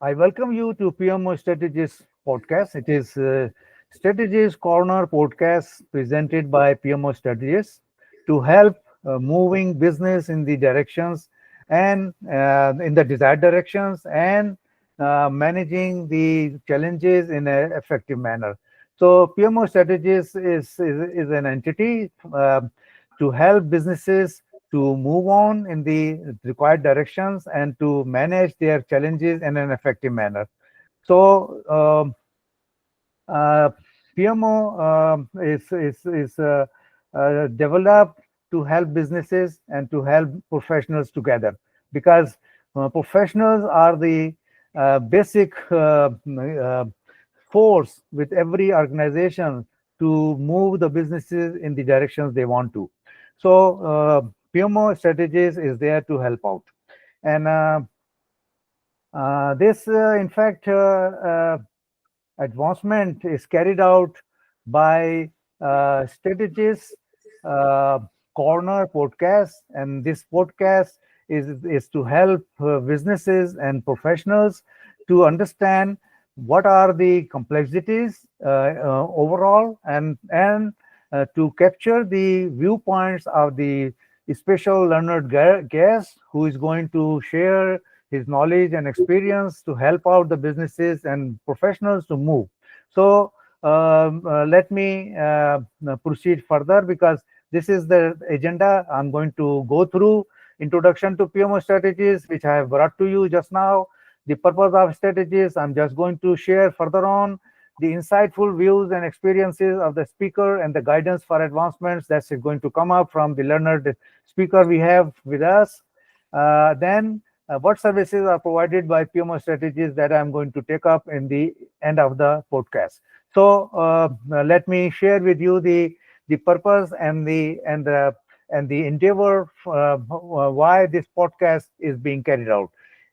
I welcome you to PMO Strategies podcast. It is Strategies Corner podcast presented by PMO Strategies to help moving business in the directions and in the desired directions and managing the challenges in an effective manner. So PMO Strategies is an entity to help businesses to move on in the required directions and to manage their challenges in an effective manner. So uh, PMO is developed to help businesses and to help professionals together because professionals are the basic force with every organization to move the businesses in the directions they want to. So PMO strategies is there to help out. And this, in fact, advancement is carried out by Strategists Corner podcast, and this podcast is to help businesses and professionals to understand what are the complexities overall and to capture the viewpoints of the special learned guest who is going to share his knowledge and experience to help out the businesses and professionals to move. So let me proceed further because this is the agenda I'm going to go through. Introduction to PMO strategies, which I have brought to you just now. The purpose of strategies, I'm just going to share further on the insightful views and experiences of the speaker and the guidance for advancements that's going to come up from the learned speaker we have with us. Then what services are provided by PMO strategies that I'm going to take up in the end of the podcast. So let me share with you the purpose and the endeavor why this podcast is being carried out.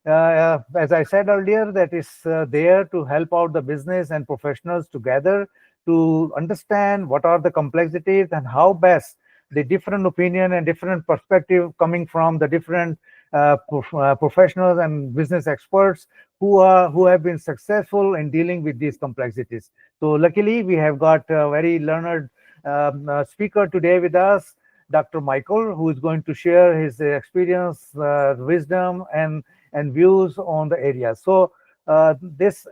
As I said earlier, that is there to help out the business and professionals together to understand what are the complexities and how best the different opinion and different perspective coming from the different professionals and business experts who have been successful in dealing with these complexities. So luckily, we have got a very learned speaker today with us, Dr. Michael, who is going to share his experience, wisdom, and views on the area. So this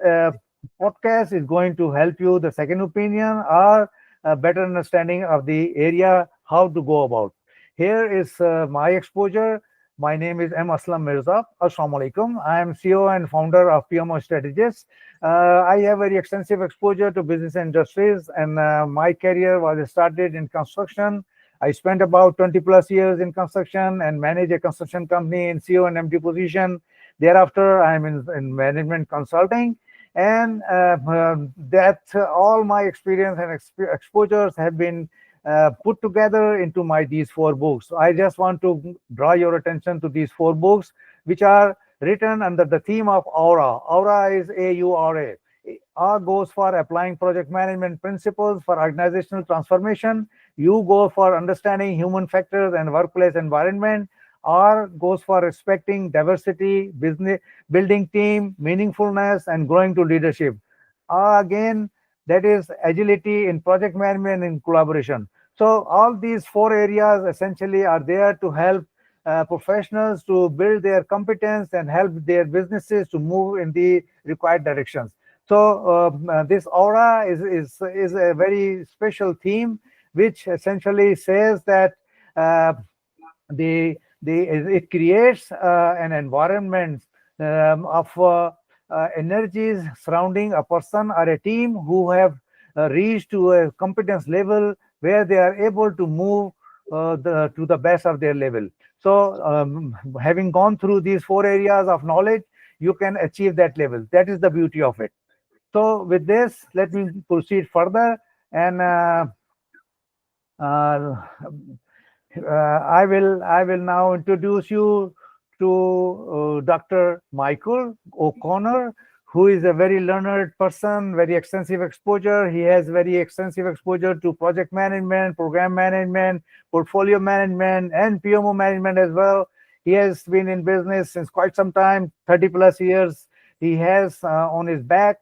podcast is going to help you the second opinion or a better understanding of the area, how to go about. Here is my exposure. My name is M. Aslam Mirza. Assalamu alaikum. I am CEO and founder of PMO Strategists. I have very extensive exposure to business industries, and my career was started in construction. I spent about 20 plus years in construction and manage a construction company in CEO and MD position. Thereafter, I'm in management consulting, and that all my experience and exposures have been put together into these four books. So I just want to draw your attention to these four books, which are written under the theme of Aura. Aura is AURA. R goes for applying project management principles for organizational transformation. U goes for understanding human factors and workplace environment. R goes for respecting diversity, business, building team, meaningfulness, and growing to leadership. R again, that is agility in project management and collaboration. So all these four areas essentially are there to help professionals to build their competence and help their businesses to move in the required directions. So this aura is a very special theme, which essentially says that it creates an environment of energies surrounding a person or a team who have reached to a competence level where they are able to move to the best of their level. So having gone through these four areas of knowledge, you can achieve that level. That is the beauty of it. So with this, let me proceed further, and I will now introduce you to Dr. Michael O'Connor, who is a very learned person, very extensive exposure. He has very extensive exposure to project management, program management, portfolio management, and PMO management as well. He has been in business since quite some time, 30 plus years, he has on his back.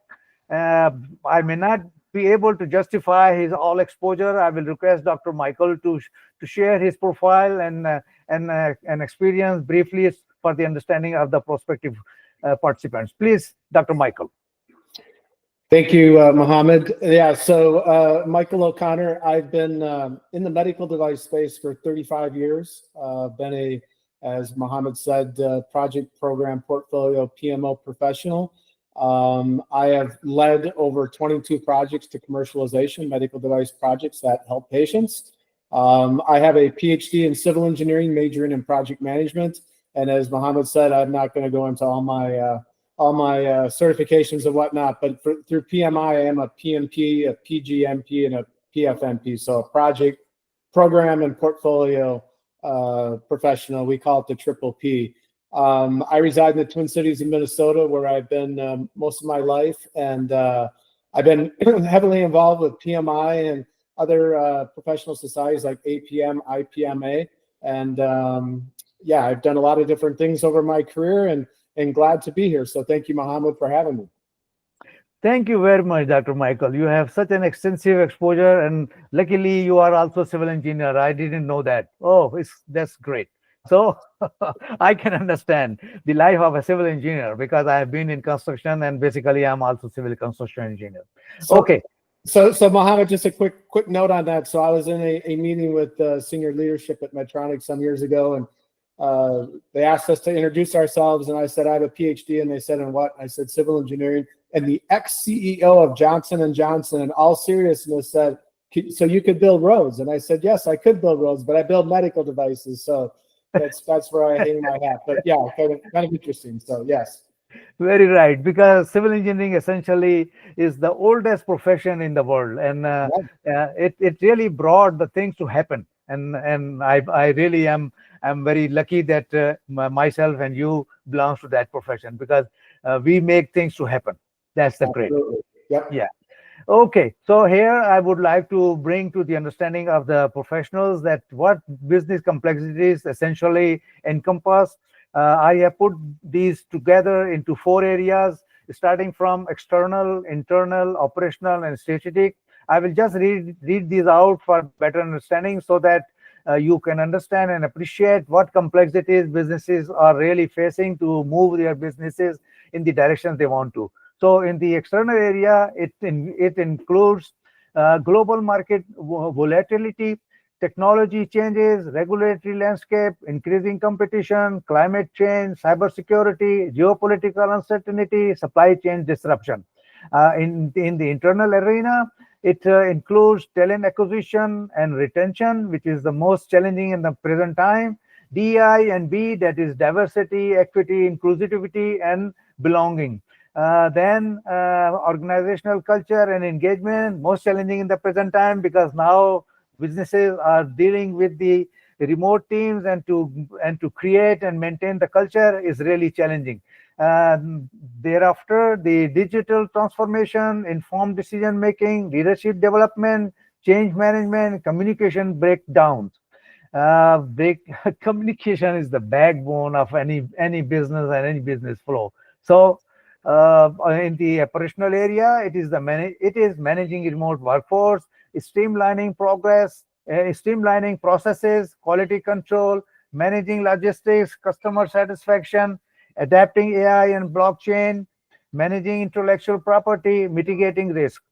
Uh, I may not be able to justify his all exposure. I will request Dr. Michael to share his profile and experience briefly for the understanding of the prospective participants. Please, Dr. Michael. Thank you, Mohammed. Yeah, so Michael O'Connor, I've been in the medical device space for 35 years. Been as Mohammed said, project program portfolio PMO professional. I have led over 22 projects to commercialization, medical device projects that help patients. I have a PhD in civil engineering, majoring in project management. And as Mohammed said, I'm not going to go into all my certifications and whatnot, but through PMI, I am a PMP, a PGMP, and a PFMP. So a project, program, and portfolio professional. We call it the triple P. I reside in the Twin Cities of Minnesota, where I've been most of my life, and I've been heavily involved with PMI and other professional societies like APM, IPMA, and yeah, I've done a lot of different things over my career, and glad to be here. So thank you, Mohammed, for having me. Thank you very much, Dr. Michael. You have such an extensive exposure, and luckily you are also a civil engineer. I didn't know that. Oh, that's great. So I can understand the life of a civil engineer because I have been in construction, and basically I'm also civil construction engineer. Okay. So Mohammed, just a quick note on that. So I was in a meeting with senior leadership at Medtronic some years ago, and they asked us to introduce ourselves, and I said I have a PhD, and they said, in what? I said civil engineering. And the ex-CEO of Johnson & Johnson, in all seriousness, said, so you could build roads? And I said, yes, I could build roads, but I build medical devices. So that's where I hang my hat. But yeah, kind of interesting. So yes. Very right, because civil engineering essentially is the oldest profession in the world, and it really brought the things to happen. And I really am very lucky that myself and you belongs to that profession, because we make things to happen. That's the great. Yep. Yeah. Okay. So here I would like to bring to the understanding of the professionals that what business complexities essentially encompass. I have put these together into 4 areas, starting from external, internal, operational, and strategic. I will just read these out for better understanding, so that you can understand and appreciate what complexities businesses are really facing to move their businesses in the directions they want to. So in the external area, it includes global market volatility, technology changes, regulatory landscape, increasing competition, climate change, cybersecurity, geopolitical uncertainty, supply chain disruption. In the internal arena, it includes talent acquisition and retention, which is the most challenging in the present time. DI and B, that is diversity, equity, inclusivity, and belonging. Then organizational culture and engagement, most challenging in the present time, because now businesses are dealing with the remote teams, and to create and maintain the culture is really challenging. Thereafter, the digital transformation, informed decision making, leadership development, change management, communication breakdowns. Communication is the backbone of any business and any business flow. So in the operational area, it is managing remote workforce, streamlining streamlining processes, quality control, managing logistics, customer satisfaction, adapting AI and blockchain, managing intellectual property, mitigating risk.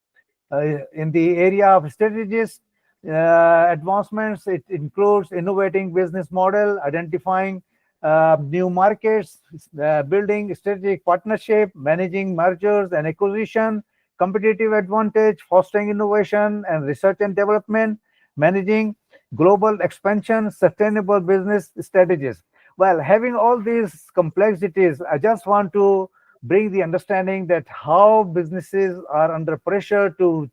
In the area of strategies, advancements, it includes innovating business model, identifying new markets, building strategic partnership, managing mergers and acquisition, competitive advantage, fostering innovation and research and development, managing global expansion, sustainable business strategies. Well, having all these complexities, I just want to bring the understanding that how businesses are under pressure to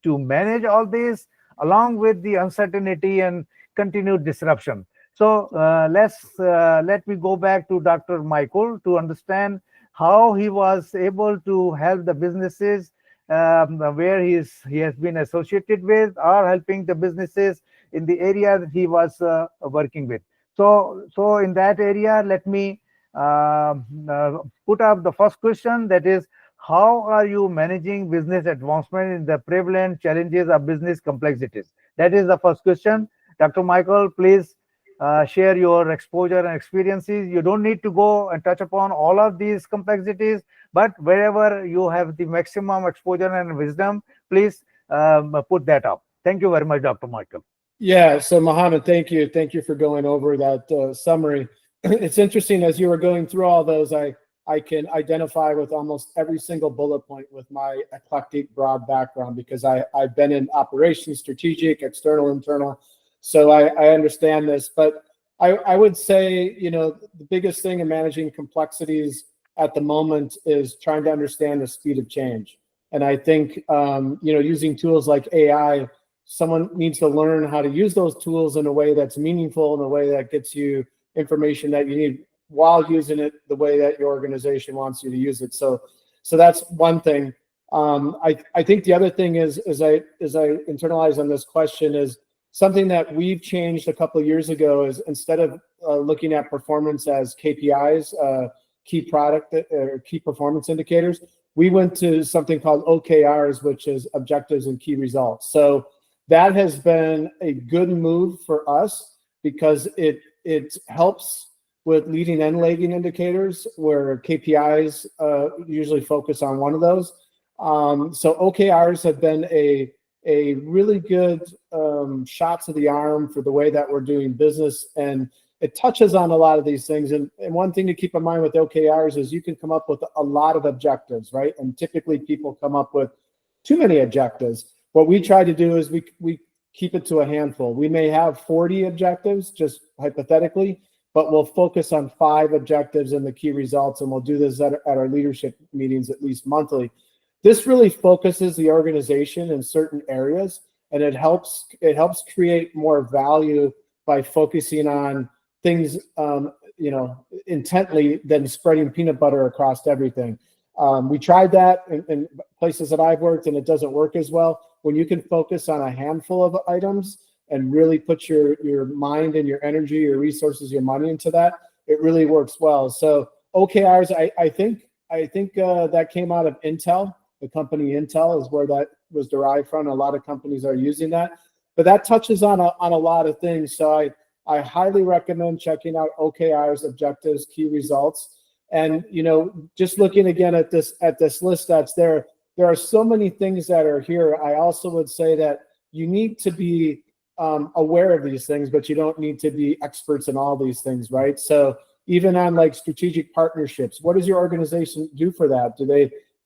manage all this, along with the uncertainty and continued disruption. So let me go back to Dr. Michael to understand how he was able to help the businesses where he has been associated with, or helping the businesses in the area that he was working with. So in that area, let me put up the first question, that is, how are you managing business advancement in the prevalent challenges of business complexities? That is the first question. Dr. Michael, please share your exposure and experiences. You don't need to go and touch upon all of these complexities, but wherever you have the maximum exposure and wisdom, please put that up. Thank you very much, Dr. Michael. Yeah, so Mohammed, thank you. Thank you for going over that summary. It's interesting, as you were going through all those, I can identify with almost every single bullet point with my eclectic, broad background, because I've been in operations, strategic, external, internal. So I understand this. But I would say, the biggest thing in managing complexities at the moment is trying to understand the speed of change. And I think, using tools like AI, someone needs to learn how to use those tools in a way that's meaningful, in a way that gets you information that you need, while using it the way that your organization wants you to use it. So that's one thing. I think the other thing is, as I internalize on this question, is something that we've changed a couple of years ago is, instead of looking at performance as KPIs, key product or key performance indicators, we went to something called OKRs, which is objectives and key results. So that has been a good move for us, because it helps with leading and lagging indicators, where KPIs usually focus on one of those. So OKRs have been a really good shot to the arm for the way that we're doing business, and it touches on a lot of these things. And one thing to keep in mind with OKRs is you can come up with a lot of objectives, right? And typically people come up with too many objectives. What we try to do is we keep it to a handful. We may have 40 objectives, just hypothetically, but we'll focus on 5 objectives and the key results, and we'll do this at our leadership meetings at least monthly. This really focuses the organization in certain areas, and it helps create more value by focusing on things intently, than spreading peanut butter across everything. We tried that in places that I've worked, and it doesn't work as well. When you can focus on a handful of items and really put your mind and your energy, your resources, your money into that, it really works well. So OKRs, I think that came out of Intel. The company Intel is where that was derived from. A lot of companies are using that, but that touches on a lot of things. So I highly recommend checking out OKRs, objectives, key results. And just looking again at this list that's there are so many things that are here. I also would say that you need to be aware of these things, but you don't need to be experts in all these things, right? So even on like strategic partnerships, what does your organization do for that? Do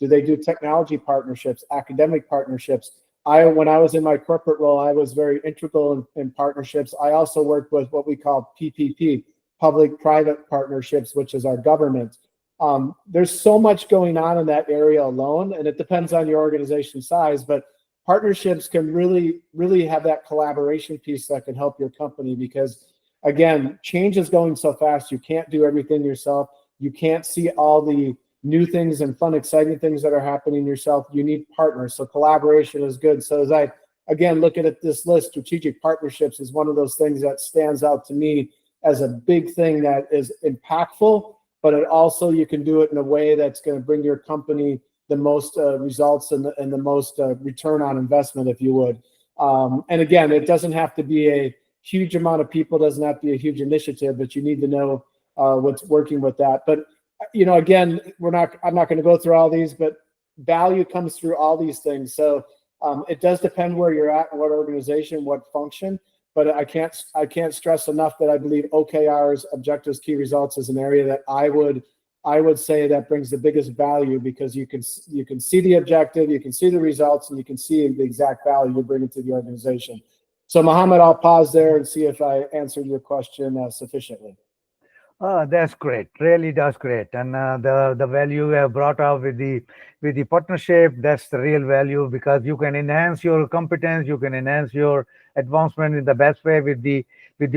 they do technology partnerships, academic partnerships? When I was in my corporate role, I was very integral in partnerships. I also worked with what we call PPP, public-private partnerships, which is our government. There's so much going on in that area alone, and it depends on your organization size, but partnerships can really, really have that collaboration piece that can help your company, because again, change is going so fast. You can't do everything yourself. You can't see all the new things and fun, exciting things that are happening yourself. You need partners. So collaboration is good. So as I, again, look at this list, strategic partnerships is one of those things that stands out to me as a big thing that is impactful, but it also, you can do it in a way that's going to bring your company the most results and the most return on investment, if you would. And again, it doesn't have to be a huge amount of people, doesn't have to be a huge initiative, but you need to know what's working with that. But again, I'm not going to go through all these, but value comes through all these things. So it does depend where you're at and what organization, what function. But I can't stress enough that I believe OKRs, objectives, key results, is an area that I would say that brings the biggest value, because you can see the objective, you can see the results, and you can see the exact value you're bringing to the organization. So Mohammed, I'll pause there and see if I answered your question sufficiently. That's great. Really, that's great. And the value you have brought up with the partnership, that's the real value, because you can enhance your competence, you can enhance your advancement in the best way with the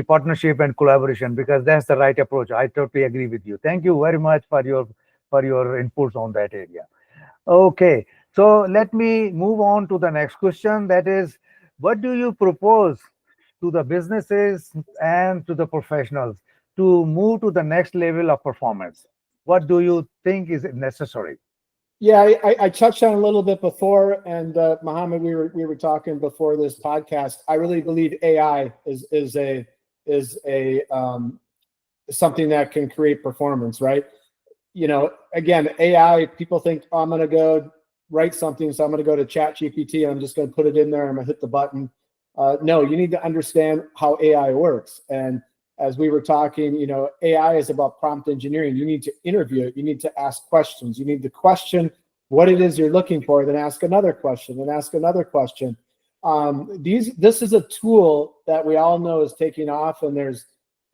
partnership and collaboration, because that's the right approach. I totally agree with you. Thank you very much for your inputs on that area. Okay, so let me move on to the next question. That is, what do you propose to the businesses and to the professionals to move to the next level of performance? What do you think is necessary? Yeah, I touched on a little bit before, and Mohammed, we were talking before this podcast. I really believe AI is something that can create performance, right? Again, AI, people think, oh, I'm going to go write something, so I'm going to go to ChatGPT and I'm just going to put it in there and I'm going to hit the button. No, you need to understand how AI works. And as we were talking, AI is about prompt engineering. You need to interview it. You need to ask questions. You need to question what it is you're looking for, then ask another question, and ask another question. This is a tool that we all know is taking off, and there's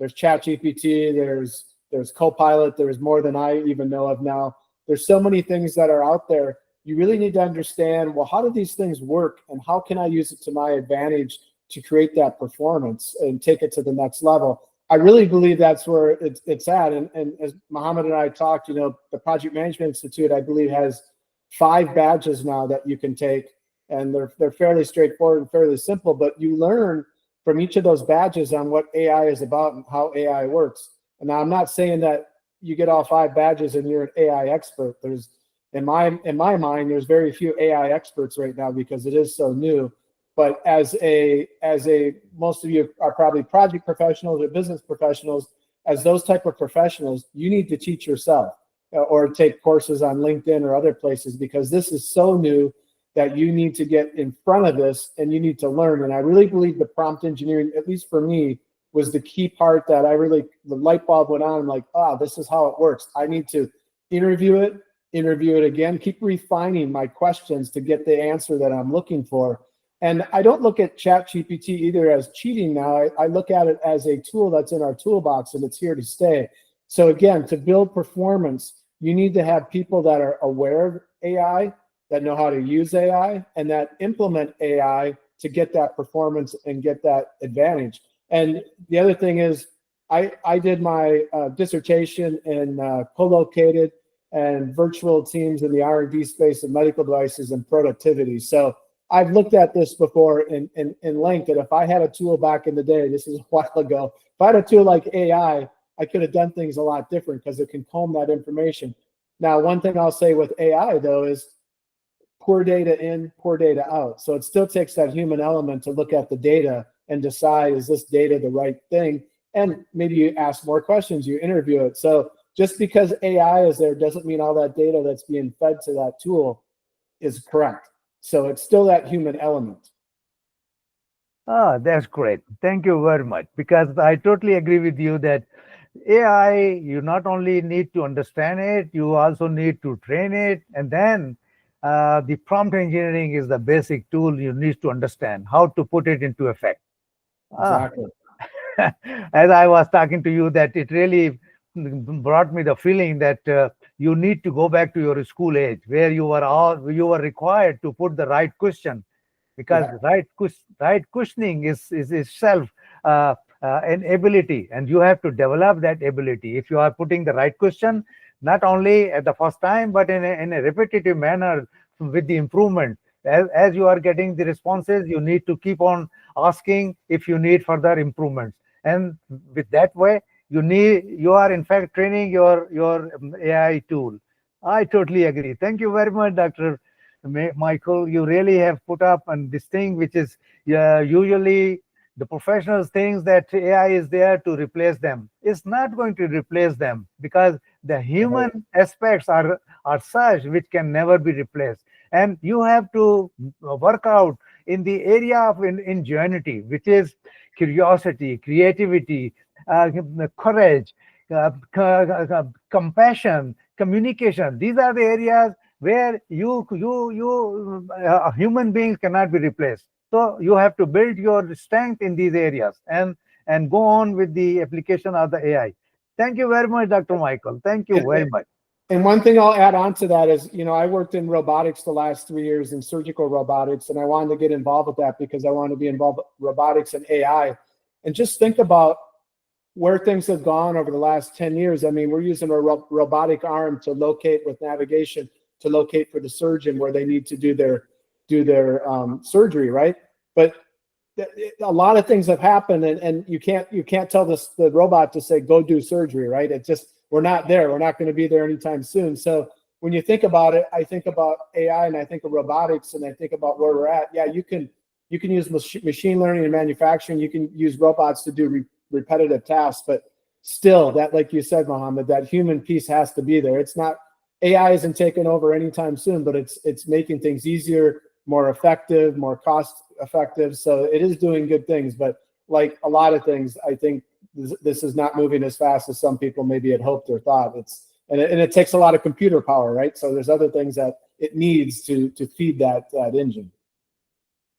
ChatGPT, there's Copilot, there's more than I even know of now. There's so many things that are out there. You really need to understand, well, how do these things work, and how can I use it to my advantage to create that performance and take it to the next level? I really believe that's where it's at. And as Mohammed and I talked, the Project Management Institute, I believe, has 5 badges now that you can take, and they're fairly straightforward and fairly simple, but you learn from each of those badges on what AI is about and how AI works. And now I'm not saying that you get all 5 badges and you're an AI expert. There's, in my mind, there's very few AI experts right now because it is so new. But as most of you are probably project professionals or business professionals, as those type of professionals, you need to teach yourself or take courses on LinkedIn or other places, because this is so new that you need to get in front of this and you need to learn. And I really believe the prompt engineering, at least for me, was the key part that the light bulb went on. I'm like, this is how it works. I need to interview it again, keep refining my questions to get the answer that I'm looking for. And I don't look at ChatGPT either as cheating now. I look at it as a tool that's in our toolbox, and it's here to stay. So again, to build performance, you need to have people that are aware of AI, that know how to use AI, and that implement AI to get that performance and get that advantage. And the other thing is, I did my dissertation in co-located and virtual teams in the R&D space of medical devices and productivity. So I've looked at this before in length, that if I had a tool back in the day, this is a while ago, if I had a tool like AI, I could have done things a lot different because it can comb that information. Now, one thing I'll say with AI, though, is poor data in, poor data out. So it still takes that human element to look at the data and decide, is this data the right thing? And maybe you ask more questions, you interview it. So just because AI is there doesn't mean all that data that's being fed to that tool is correct. So it's still that human element. That's great. Thank you very much. Because I totally agree with you that AI, you not only need to understand it, you also need to train it. And then the prompt engineering is the basic tool you need to understand how to put it into effect. Exactly. As I was talking to you, that it really brought me the feeling that you need to go back to your school age, where you were required to put the right question, because right questioning is itself an ability, and you have to develop that ability. If you are putting the right question, not only at the first time, but in a repetitive manner with the improvement. As you are getting the responses, you need to keep on asking if you need further improvements. And with that way, you are in fact training your AI tool. I totally agree. Thank you very much, Dr. Michael. You really have put up on this thing, which is usually the professionals think that AI is there to replace them. It's not going to replace them, because the human aspects are such which can never be replaced. And you have to work out in the area of ingenuity, which is curiosity, creativity, courage, compassion, communication. These are the areas where human beings cannot be replaced. So you have to build your strength in these areas and go on with the application of the AI. Thank you very much, Dr. Michael. Thank you very much. And one thing I'll add on to that is, I worked in robotics the last 3 years in surgical robotics, and I wanted to get involved with that because I wanted to be involved with robotics and AI. And just think about where things have gone over the last 10 years. I mean, we're using a robotic arm to locate with navigation, to locate for the surgeon where they need to do their surgery, right? But a lot of things have happened, and you can't tell the robot to say go do surgery, right? It just, we're not there. We're not going to be there anytime soon. So when you think about it, I think about AI and I think of robotics and I think about where we're at. Yeah, you can use machine learning in manufacturing. You can use robots to do repetitive tasks, but still, that, like you said, Mohammed, that human piece has to be there. It's not, AI isn't taking over anytime soon, but it's making things easier, more effective, more cost effective. So it is doing good things, but like a lot of things, I think this is not moving as fast as some people maybe had hoped or thought. And it takes a lot of computer power, right? So there's other things that it needs to feed that engine.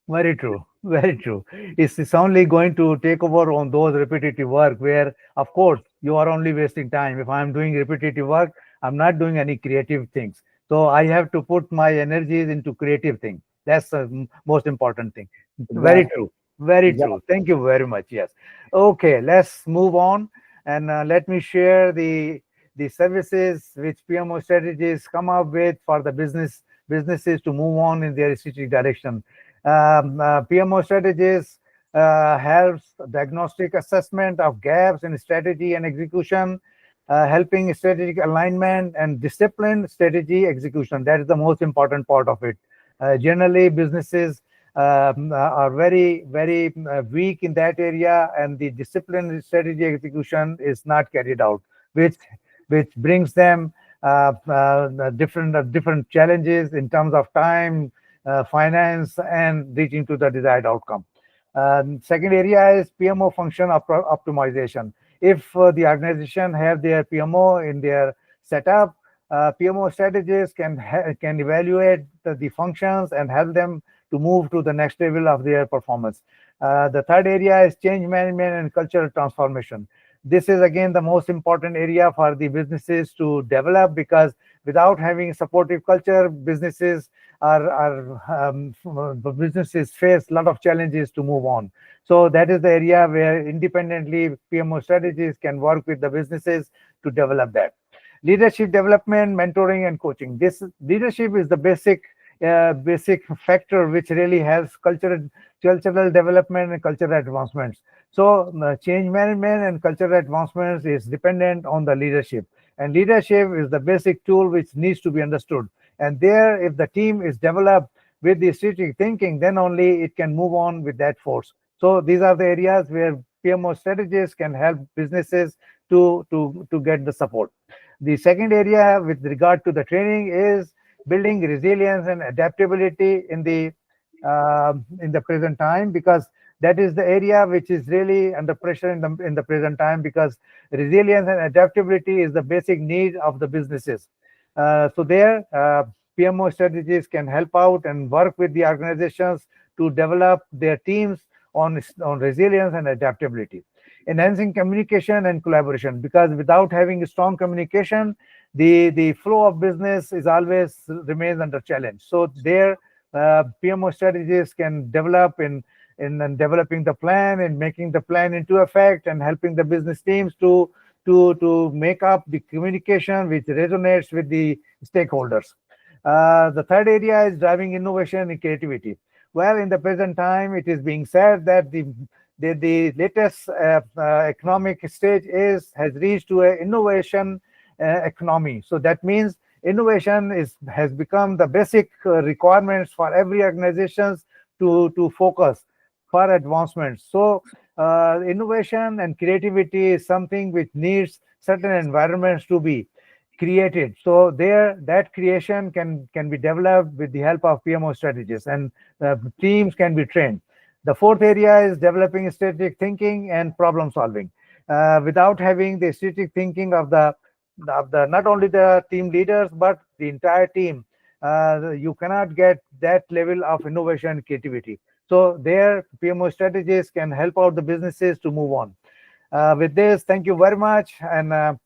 Very true. Very true. It's only going to take over on those repetitive work where, of course, you are only wasting time. If I'm doing repetitive work, I'm not doing any creative things. So I have to put my energies into creative things. That's the most important thing. Very Exactly. true. Very Exactly. true. Thank you very much. Yes. Okay, let's move on, and let me share the services which PMO strategies come up with for the businesses to move on in their strategic direction. PMO strategies helps diagnostic assessment of gaps in strategy and execution, helping strategic alignment and disciplined strategy execution. That is the most important part of it. Generally, businesses are very weak in that area, and the disciplined strategy execution is not carried out, which brings them different challenges in terms of time, finance, and reaching to the desired outcome. Second area is PMO function optimization. If the organization have their PMO in their setup, PMO strategies can evaluate the functions and help them to move to the next level of their performance. The third area is change management and cultural transformation. This is again the most important area for the businesses to develop, because without having supportive culture, businesses businesses face a lot of challenges to move on. So that is the area where independently PMO strategies can work with the businesses to develop that. Leadership development, mentoring, and coaching. This leadership is the basic factor which really helps cultural development and cultural advancements. So change management and cultural advancements is dependent on the leadership, and leadership is the basic tool which needs to be understood. And there, if the team is developed with the strategic thinking, then only it can move on with that force. So these are the areas where PMO strategies can help businesses to get the support. The second area with regard to the training is building resilience and adaptability in the present time, because that is the area which is really under pressure in the present time, because resilience and adaptability is the basic need of the businesses. So there, PMO strategies can help out and work with the organizations to develop their teams on resilience and adaptability. Enhancing communication and collaboration, because without having strong communication, the flow of business is always remains under challenge. So there, PMO strategies can develop in developing the plan and making the plan into effect, and helping the business teams to make up the communication which resonates with the stakeholders. The third area is driving innovation and creativity. Well, in the present time, it is being said that the latest economic stage has reached to an innovation economy. So that means innovation has become the basic requirements for every organization to focus for advancement. So innovation and creativity is something which needs certain environments to be created. So there, that creation can be developed with the help of PMO strategies, and teams can be trained. The fourth area is developing strategic thinking and problem solving. Without having the strategic thinking of the not only the team leaders but the entire team, you cannot get that level of innovation and creativity. So there, PMO strategies can help out the businesses to move on. With this, thank you very much. And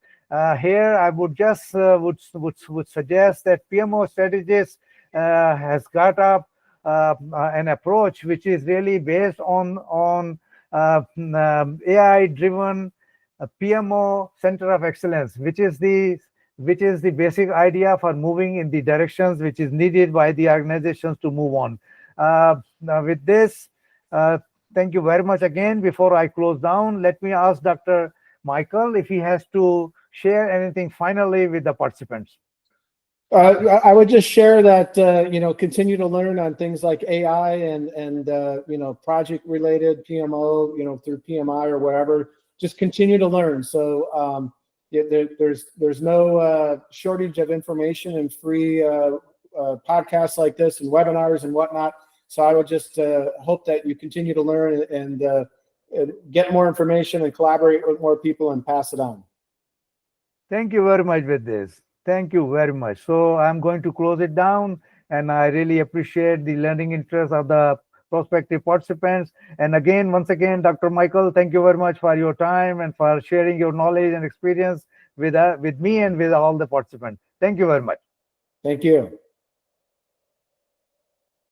here I would just would suggest that PMO strategies has got up an approach which is really based on AI driven PMO center of excellence, which is the basic idea for moving in the directions which is needed by the organizations to move on. With this, Thank you very much again. Before I close down, let me ask Dr. Michael if he has to share anything finally with the participants. I would just share that, continue to learn on things like AI and project related PMO, through PMI or wherever. Just continue to learn. So there's no shortage of information and free podcasts like this and webinars and whatnot. So I would just hope that you continue to learn and get more information and collaborate with more people and pass it on. Thank you very much with this. Thank you very much. So I'm going to close it down, and I really appreciate the learning interest of the prospective participants. And again, once again, Dr. Michael, thank you very much for your time and for sharing your knowledge and experience with me and with all the participants. Thank you very much. Thank you.